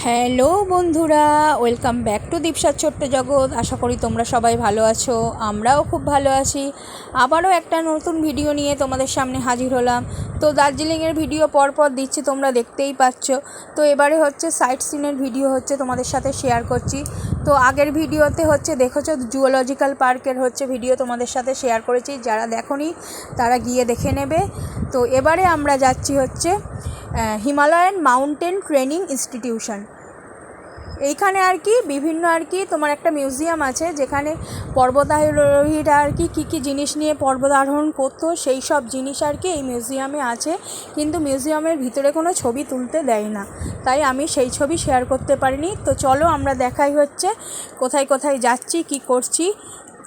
Hello বন্ধুরা, welcome back to দীপসার ছোট্ট জগৎ। আশা করি তোমরা সবাই ভালো আছো, আমরাও খুব ভালো আছি। আবারও একটা নতুন ভিডিও নিয়ে তোমাদের সামনে হাজির হলাম। তো দার্জিলিংয়ের ভিডিও পরপর দিচ্ছি, তোমরা দেখতেই পাচ্ছ। তো এবারে হচ্ছে সাইট সিনের ভিডিও হচ্ছে তোমাদের সাথে শেয়ার করছি। তো আগের ভিডিওতে হচ্ছে দেখেছো জুওলজিক্যাল পার্কের হচ্ছে ভিডিও তোমাদের সাথে শেয়ার করেছি, যারা দেখোনি তারা গিয়ে দেখে নেবে। তো এবারে আমরা যাচ্ছি হচ্ছে হিমালয়ান মাউন্টেন ট্রেনিং ইনস্টিটিউশন। এইখানে আর কি বিভিন্ন আর কি তোমার একটা মিউজিয়াম আছে, যেখানে পর্বতারোহীরা আর কি কী কী জিনিস নিয়ে পর্বতারোহণ করতো সেই সব জিনিস আর কি এই মিউজিয়ামে আছে। কিন্তু মিউজিয়ামের ভিতরে কোনো ছবি তুলতে দেয় না, তাই আমি সেই ছবি শেয়ার করতে পারিনি। তো চলো আমরা দেখাই হচ্ছে কোথায় কোথায় যাচ্ছি, কি করছি।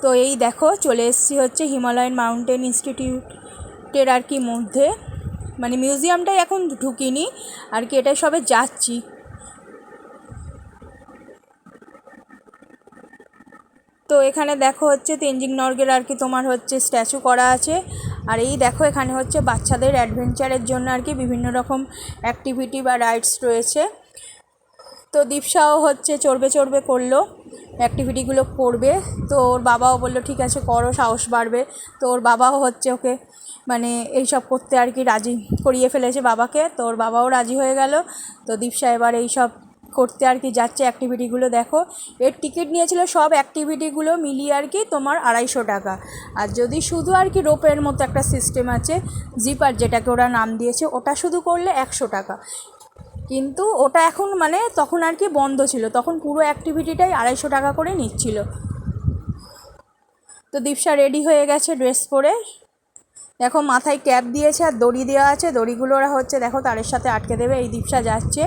তো এই দেখো চলে এসেছি হচ্ছে হিমালয়ান মাউন্টেন ইনস্টিটিউটের আর কি মধ্যে, মানে মিউজিয়ামটাই এখন ঢুকিনি আর কি, এটাই সবে যাচ্ছি। তো এখানে দেখো হচ্ছে তেনজিং নরগের আর কি তোমার হচ্ছে স্ট্যাচু করা আছে। আর এই দেখো এখানে হচ্ছে বাচ্চাদের অ্যাডভেঞ্চারের জন্য আর কি বিভিন্ন রকম অ্যাক্টিভিটি বা রাইডস রয়েছে। তো দীপসাও হচ্ছে চড়বে করলো, অ্যাক্টিভিটিগুলো করবে। তো ওর বাবাও বললো ঠিক আছে করো, সাহস বাড়বে। তো ওর বাবাও হচ্ছে ওকে মানে এইসব করতে আর কি রাজি করিয়ে ফেলেছে বাবাকে। তো ওর বাবাও রাজি হয়ে গেল। তো দীপসা এবার এইসব করতে আর কি যাচ্ছে। অ্যাক্টিভিটিগুলো দেখো, এর টিকিট নিয়েছিল সব অ্যাক্টিভিটিগুলো মিলিয়ে আর কি তোমার 250 টাকা। আর যদি শুধু আর কি রোপের মতো একটা সিস্টেম আছে, জিপার যেটাকে ওরা নাম দিয়েছে, ওটা শুধু করলে 100 টাকা। কিন্তু ওটা এখন মানে তখন আর কি বন্ধ ছিল, তখন পুরো অ্যাক্টিভিটিটাই 250 টাকা করে নিচ্ছিল। তো দীপসা রেডি হয়ে গেছে ড্রেস পরে, দেখো মাথায় ক্যাপ দিয়েছে আর দড়ি দেওয়া আছে। দড়িগুলো ওরা হচ্ছে দেখো তারের সাথে আটকে দেবে। এই দীপসা যাচ্ছে,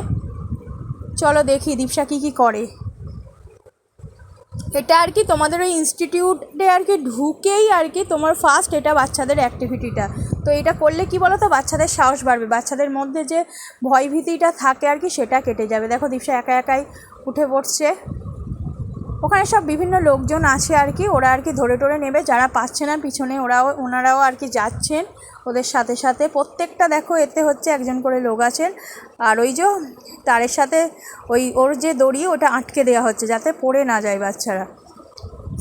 চলো দেখি দীপসা কী করে। এটা আর কি তোমাদের ওই ইনস্টিটিউটে আর কি ঢুকেই আর কি তোমার ফার্স্ট এটা বাচ্চাদের অ্যাক্টিভিটিটা। তো এটা করলে কি বলো তো, বাচ্চাদের সাহস বাড়বে, বাচ্চাদের মধ্যে যে ভয়ভীতিটা থাকে আর কি সেটা কেটে যাবে। দেখো দীপসা একা একাই উঠে পড়ছে। ওখানে সব বিভিন্ন লোকজন আছে আর কি, ওরা আর কি ধরে টরে নেবে, যারা পাচ্ছে না পিছনে ওনারাও আর কি যাচ্ছেন ওদের সাথে সাথে। প্রত্যেকটা দেখো এতে হচ্ছে একজন করে লোক আছেন। আর ওই যে তারের সাথে ওর যে দড়ি ওটা আটকে দেওয়া হচ্ছে যাতে পড়ে না যায় বাচ্চারা।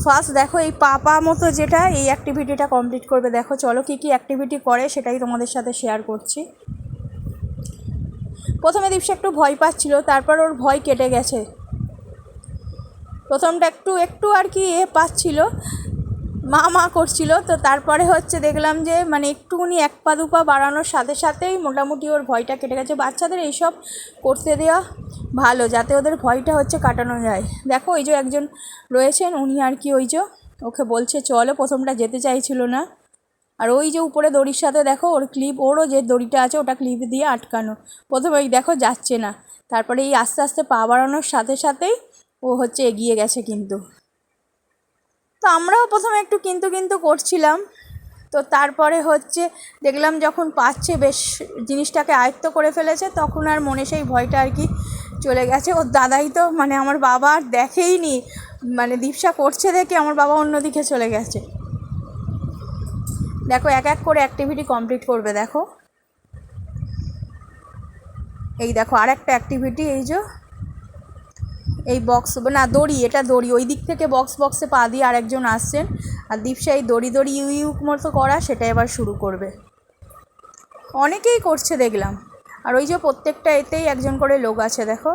ফার্স্ট দেখো এই পা মতো যেটা, এই অ্যাক্টিভিটিটা কমপ্লিট করবে। দেখো চলো কী কী অ্যাক্টিভিটি করে সেটাই তোমাদের সাথে শেয়ার করছি। প্রথমে দীপসা একটু ভয় পাচ্ছিল, তারপর ওর ভয় কেটে গেছে। প্রথমটা একটু আর কি পাচ্ছিল, মা করছিল। তো তারপরে হচ্ছে দেখলাম যে মানে একটুখানি 1 পা 2 পা বাড়ানোর সাথে সাথেই মোটামুটি ওর ভয়টা কেটে গেছে। বাচ্চাদের এইসব করতে দেওয়া ভালো, যাতে ওদের ভয়টা হচ্ছে কাটানো যায়। দেখো ওই যে একজন রয়েছেন, উনি আর কি ওই যে ওকে বলছে চলো, প্রথমটা যেতে চাইছিল না। আর ওই যে উপরে দড়ির সাথে দেখো ওর ক্লিপ, ওরও যে দড়িটা আছে ওটা ক্লিপ দিয়ে আটকানো। প্রথমে ওই দেখো যাচ্ছে না, তারপরে এই আস্তে আস্তে পা বাড়ানোর সাথে সাথেই ও হচ্ছে এগিয়ে গেছে। কিন্তু তো আমরাও প্রথমে একটু কিন্তু করছিলাম। তো তারপরে হচ্ছে দেখলাম যখন পাচ্ছে, বেশ জিনিসটাকে আয়ত্ত করে ফেলেছে, তখন আর মনে সেই ভয়টা আর কি চলে গেছে। ওর দাদাই তো মানে আমার বাবা আর দেখেইনি, মানে দীপসা করছে দেখে আমার বাবা অন্যদিকে চলে গেছে। দেখো এক এক করে অ্যাক্টিভিটি কমপ্লিট করবে। দেখো এই দেখো আর একটা অ্যাক্টিভিটি, এই যে এই বক্স না দড়ি, এটা দড়ি, ওই দিক থেকে বক্সে পা দিয়ে আরেকজন আসছেন। আর দীপসা এই দড়ি ইউ মতো করা সেটা এবার শুরু করবে। অনেকেই করছে দেখলাম। আর ওই যে প্রত্যেকটা এতেই একজন করে লোক আছে। দেখো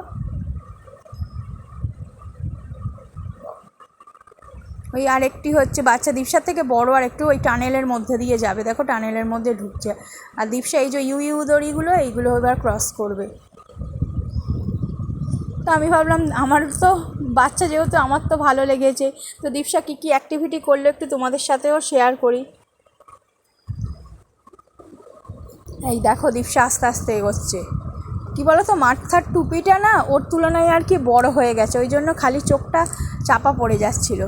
ওই আরেকটি হচ্ছে বাচ্চা দীপসার থেকে বড়, আর একটু ওই টানেলের মধ্যে দিয়ে যাবে। দেখো টানেলের মধ্যে ঢুকছে। আর দীপসা এই যে ইউ দড়িগুলো এইগুলো এবার ক্রস করবে। তো আমি ভাবলাম আমার তো বাচ্চা যেহেতু, আমার তো ভালো লেগেছে। তো দীপসা কী কী অ্যাক্টিভিটি করলো একটু তোমাদের সাথেও শেয়ার করি। এই দেখো দীপসা আস্তে আস্তে এগোচ্ছে। কী বলো তো, মাথার টুপিটা না ওর তুলনায় আর কি বড় হয়ে গেছে, ওই জন্য খালি চোখটা চাপা পড়ে যাচ্ছিল।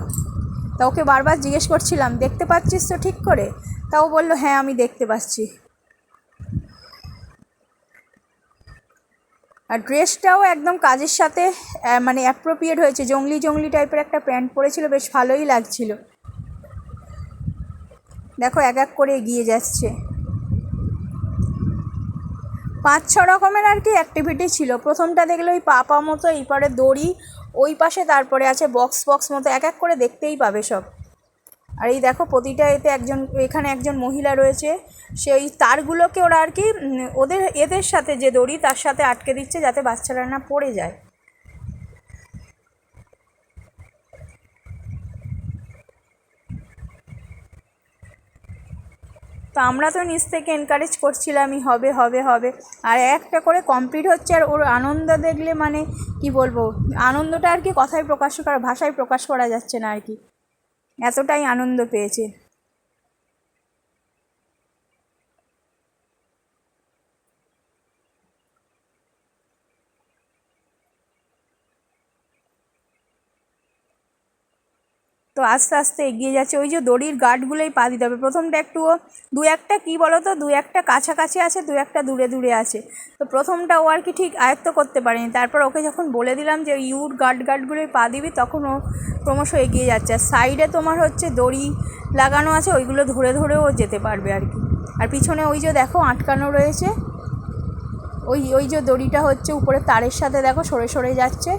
তা ওকে বারবার জিজ্ঞেস করছিলাম দেখতে পাচ্ছিস তো ঠিক করে, তাও বললো হ্যাঁ আমি দেখতে পাচ্ছি। আর ড্রেসটাও একদম কাজের সাথে মানে অ্যাপ্রোপ্রিয়েট হয়েছে, জংলি টাইপের একটা প্যান্ট পরেছিল, বেশ ভালোই লাগছিল। দেখো এক এক করে এগিয়ে যাচ্ছে। 5-6 রকমের আর কি অ্যাক্টিভিটি ছিল। প্রথমটা দেখলে ওই পা মতো, এই পারে দড়ি, ওই পাশে তারপরে আছে বক্স মতো, এক এক করে দেখতেই পাবে সব। আর এই দেখো প্রতিটা এখানে একজন মহিলা রয়েছে, সেই তারগুলোকে ওরা আর কি এদের সাথে যে দড়ি তার সাথে আটকে দিচ্ছে যাতে বাচ্চারা না পড়ে যায়। তো আমরা তো নিচ থেকে এনকারেজ করছিলামই, হবে হবে হবে, আর একটা করে কমপ্লিট হচ্ছে। আর ওর আনন্দ দেখলে মানে কি বলবো, আনন্দটা আর কি ভাষায় প্রকাশ করা যাচ্ছে না আর কি, এতটাই আনন্দ পেয়েছে। তো আস্তে আস্তে এগিয়ে যাচ্ছে। ওই যে দড়ির গার্ডগুলোই পা দিতে হবে। প্রথমটা একটু দু একটা কী বলো তো, দু একটা কাছাকাছি আছে, দু একটা দূরে দূরে আছে। তো প্রথমটা ও আর কি ঠিক আয়ত্ত করতে পারেনি। তারপর ওকে যখন বলে দিলাম যে ইউর গার্ডগুলোই পা দিবি, তখন ও ক্রমশ এগিয়ে যাচ্ছে। আর সাইডে তোমার হচ্ছে দড়ি লাগানো আছে, ওইগুলো ধরে ধরে ও যেতে পারবে আর কি। আর পিছনে ওই যে দেখো আটকানো রয়েছে, ওই যে দড়িটা হচ্ছে উপরে তারের সাথে দেখো সরে সরে যাচ্ছে,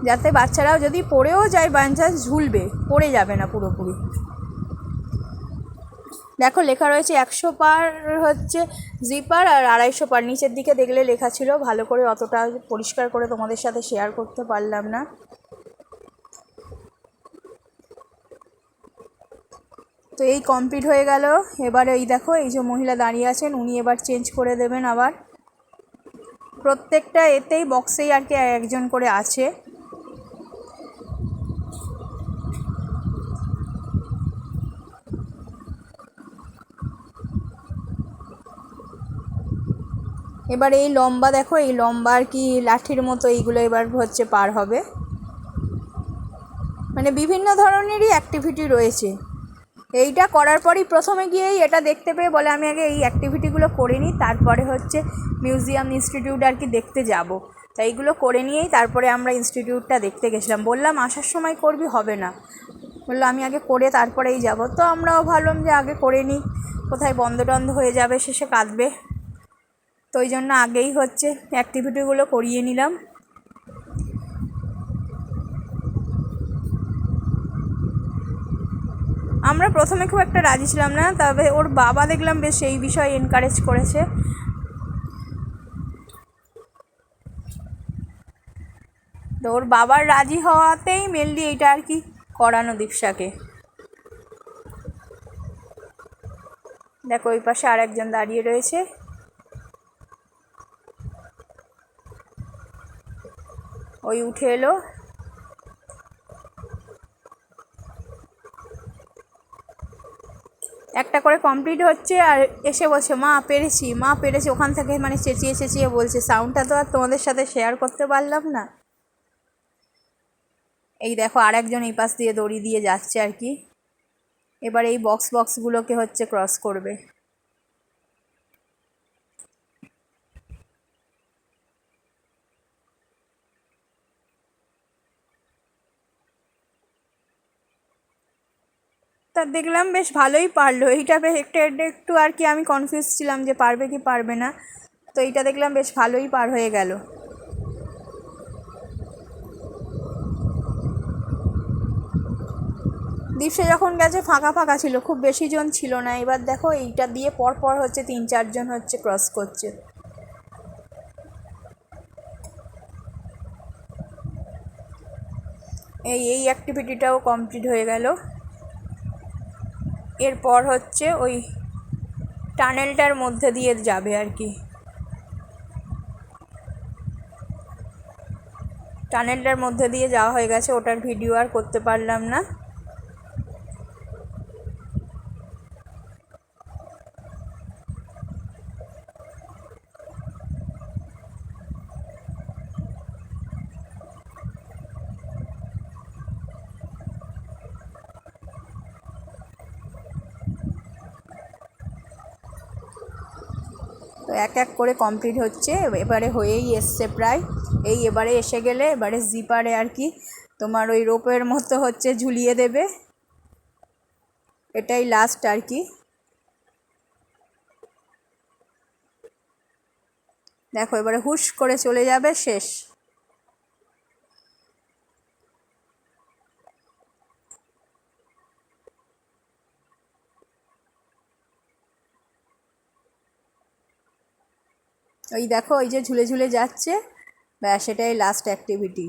যাতে বাচ্চারাও যদি পড়েও যায় বাই চান্স ঝুলবে, পড়ে যাবে না পুরোপুরি। দেখো লেখা রয়েছে 100 পার হচ্ছে জিপার আর 250 পার। নিচের দিকে দেখলে লেখা ছিল, ভালো করে অতটা পরিষ্কার করে তোমাদের সাথে শেয়ার করতে পারলাম না। তো এই কমপ্লিট হয়ে গেল। এবারে এই দেখো এই যে মহিলা দাঁড়িয়ে আছেন, উনি এবার চেঞ্জ করে দেবেন আবার। প্রত্যেকটা এতেই বক্সেই আর কি একজন করে আছে। এবার এই লম্বা দেখো, এই লম্বা আর কি লাঠির মতো, এইগুলো এবার হচ্ছে পার হবে। মানে বিভিন্ন ধরনেরই অ্যাক্টিভিটি রয়েছে। এইটা করার পরই প্রথমে গিয়েই এটা দেখতে পেয়ে বলে আমি আগে এই অ্যাক্টিভিটিগুলো করে নিই, তারপরে হচ্ছে মিউজিয়াম ইনস্টিটিউট আর কি দেখতে যাব। তাই এইগুলো করে নিয়েই তারপরে আমরা ইনস্টিটিউটটা দেখতে গেছিলাম। বললাম আসার সময় করবি, হবে না, বললো আমি আগে করে তারপরেই যাব। তো আমরাও ভাবলাম যে আগে করে নিই, কোথায় বন্ধ টন্ধ হয়ে যাবে, শেষে কাঁদবে। তো ওই জন্য আগেই হচ্ছে অ্যাক্টিভিটিগুলো করিয়ে নিলাম। আমরা প্রথমে খুব একটা রাজি ছিলাম না, তবে ওর বাবা দেখলাম বেশ এই বিষয়ে এনকারেজ করেছে। তো ওর বাবার রাজি হওয়াতেই মেনলি এইটা আর কি করানো দীপশাকে। দেখো ওই পাশে আর একজন দাঁড়িয়ে রয়েছে, ওই উঠে এলো। একটা করে কমপ্লিট হচ্ছে আর এসে বলছে মা পেরেছি, মা পেরেছি। ওখান থেকে মানে চেঁচিয়ে চেঁচিয়ে বলছে, সাউন্ডটা তো আর তোমাদের সাথে শেয়ার করতে পারলাম না। এই দেখো আর একজন এই পাশ দিয়ে দড়ি দিয়ে যাচ্ছে আর কি। এবার এই বক্সগুলোকে হচ্ছে ক্রস করবে। তা দেখলাম বেশ ভালোই পারলো। এইটা বেশ একটু আর কি আমি কনফিউজ ছিলাম যে পারবে কি পারবে না। তো এইটা দেখলাম বেশ ভালোই পার হয়ে গেল। দীপশা যখন গেছে ফাঁকা ফাঁকা ছিল, খুব বেশি জন ছিল না। এবার দেখো এইটা দিয়ে পর হচ্ছে 3-4 জন হচ্ছে ক্রস করছে। এই অ্যাক্টিভিটিটাও কমপ্লিট হয়ে গেল। এরপর হচ্ছে ওই টানেলটার মধ্যে দিয়ে যাবে আর কি। টানেলটার মধ্যে দিয়ে যাওয়া হয়ে গেছে, ওটার ভিডিও আর করতে পারলাম না। তো এক এক করে কমপ্লিট হচ্ছে, এবারে হয়েই এসছে প্রায়। এবারে এসে গেলে এবারে জিপারে আর কি তোমার ওই রোপের মতো হচ্ছে ঝুলিয়ে দেবে, এটাই লাস্ট আর কি। দেখো এবারে হুশ করে চলে যাবে, শেষ। ওই দেখো ওই যে ঝুলে ঝুলে যাচ্ছে, ব্যাস এটাই লাস্ট অ্যাক্টিভিটি।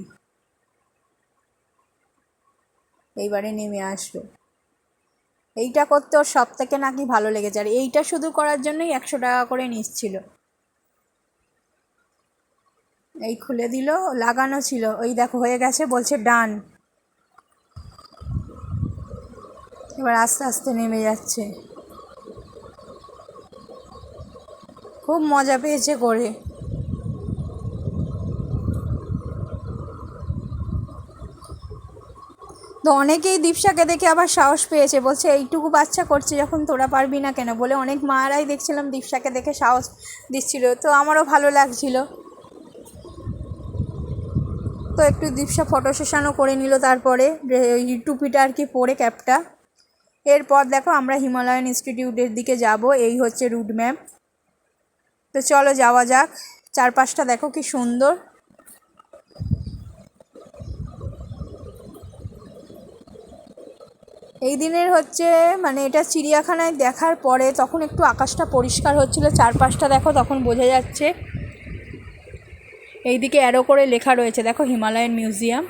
এইবারে নেমে আসবে। এইটা করতে ওর সব থেকে নাকি ভালো লেগেছে, আর এইটা শুধু করার জন্যই 100 টাকা করে নিচ্ছিল। এই খুলে দিল, লাগানো ছিল, ওই দেখো হয়ে গেছে, বলছে ডান। এবার আস্তে আস্তে নেমে যাচ্ছে। খুব মজা পেয়েছে করে। তো অনেকেই দীপশাকে দেখে আবার সাহস পেয়েছে, বলছে এইটুকু বাচ্চা করছে যখন তোরা পারবি না কেন, বলে অনেক মায়েরাই দেখছিলাম দীপশাকে দেখে সাহস দিচ্ছিল, তো আমারও ভালো লাগছিল। তো একটু দীপশা ফটো সেশনও করে নিল, তারপরে টুপিটা আর কি পরে, ক্যাপটা। এরপর দেখো আমরা হিমালয়ান ইনস্টিটিউটের দিকে যাব, এই হচ্ছে রুট ম্যাপ। তো চলো যাওয়া যাক। চারপাশটা দেখো কি সুন্দর। এই দিনের হচ্ছে মানে এটা চিড়িয়াখানায় দেখার পরে তখন একটু আকাশটা পরিষ্কার হচ্ছিল, চারপাশটা দেখো তখন বোঝা যাচ্ছে। এইদিকে অ্যারো করে লেখা রয়েছে দেখো হিমালয়ান মিউজিয়াম।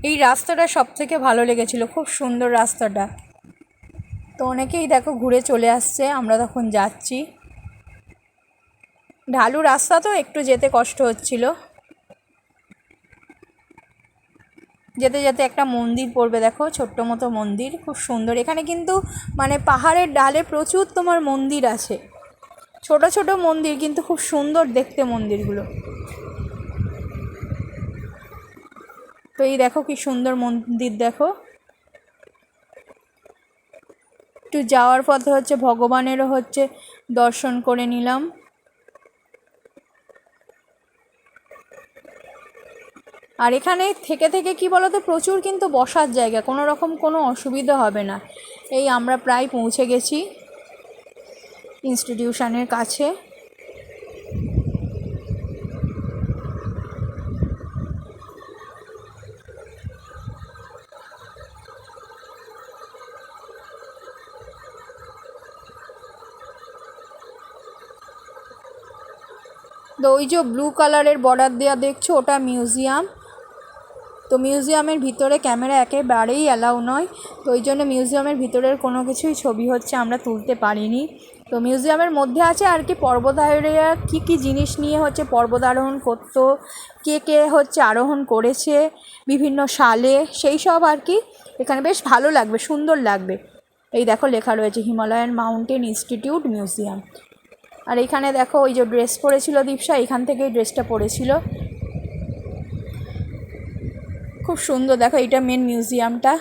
এই রাস্তাটা সব থেকে ভালো লেগেছিল, খুব সুন্দর রাস্তাটা। তো অনেকেই দেখো ঘুরে চলে আসছে, আমরা তখন যাচ্ছি। ঢালু রাস্তা তো একটু যেতে কষ্ট হচ্ছিল। যেতে যেতে একটা মন্দির পড়বে দেখো, ছোট্ট মতো মন্দির, খুব সুন্দর। এখানে কিন্তু মানে পাহাড়ের ডালে প্রচুর তোমার মন্দির আছে, ছোট ছোট মন্দির, কিন্তু খুব সুন্দর দেখতে মন্দিরগুলো। তো এই দেখো কি সুন্দর মন্দির দেখো। একটু যাওয়ার পথে হচ্ছে ভগবানেরও হচ্ছে দর্শন করে নিলাম। আর এখানে থেকে থেকে কি বলতো, প্রচুর কিন্তু বসার জায়গা, কোনো রকম কোনো অসুবিধা হবে না। এই আমরা প্রায় পৌঁছে গেছি ইনস্টিটিউশনের কাছে। তো ওই যে ব্লু কালারের বর্ডার দেওয়া দেখছো, ওটা মিউজিয়াম। তো মিউজিয়ামের ভিতরে ক্যামেরা একেবারেই অ্যালাউ নয়, তো ওই জন্য মিউজিয়ামের ভিতরের কোনো কিছুই ছবি হচ্ছে আমরা তুলতে পারিনি। তো মিউজিয়ামের মধ্যে আছে আর কি পর্বতারোহীরা কী কী জিনিস নিয়ে হচ্ছে পর্বতারোহণ করতো, কে কে হচ্ছে আরোহণ করেছে বিভিন্ন সালে, সেই সব আর কি। এখানে বেশ ভালো লাগবে, সুন্দর লাগবে। এই দেখো লেখা রয়েছে হিমালয়ান মাউন্টেন ইনস্টিটিউট মিউজিয়াম। আর এইখানে দেখো ওই যে ড্রেস পরেছিল দীপশা, এইখান থেকেই ড্রেসটা পরেছিল। খুব সুন্দর দেখো, এইটা মেন মিউজিয়ামটা।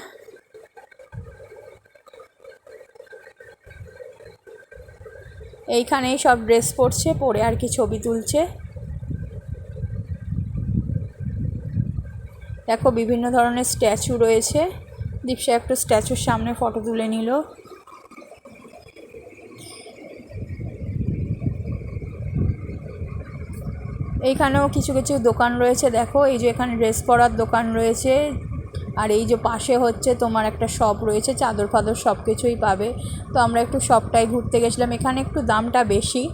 এইখানেই সব ড্রেস পরছে, পরে আর কি ছবি তুলছে। দেখো বিভিন্ন ধরনের স্ট্যাচু রয়েছে, দীপশা একটু স্ট্যাচুর সামনে ফটো তুলে নিল। এইখানেও কিছু কিছু দোকান রয়েছে দেখো, এই যে এখানে ড্রেস পরার দোকান রয়েছে, আর এই যে পাশে হচ্ছে তোমার একটা শপ রয়েছে, চাদর ফাদর সব কিছুই পাবে। তো আমরা একটু শপটায় ঘুরতে গেছিলাম, এখানে একটু দামটা বেশি,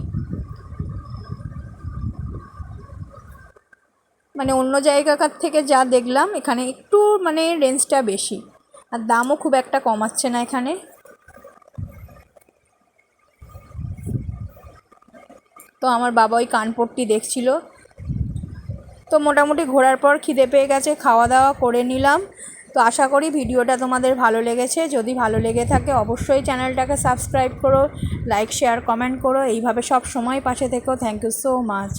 মানে অন্য জায়গাকার থেকে যা দেখলাম এখানে একটু মানে রেঞ্জটা বেশি, আর দামও খুব একটা কমাচ্ছে না এখানে। তো আমার বাবা ওই কানপট্টি দেখছিল। তো মোটামুটি ঘোরার পর খিদে পেয়ে গেছে, খাওয়া দাওয়া করে নিলাম। তো আশা করি ভিডিওটা তোমাদের ভালো লেগেছে, যদি ভালো লেগে থাকে অবশ্যই চ্যানেলটাকে সাবস্ক্রাইব করো, লাইক শেয়ার কমেন্ট করো, এইভাবে সব সময় পাশে থেকো। Thank you so much.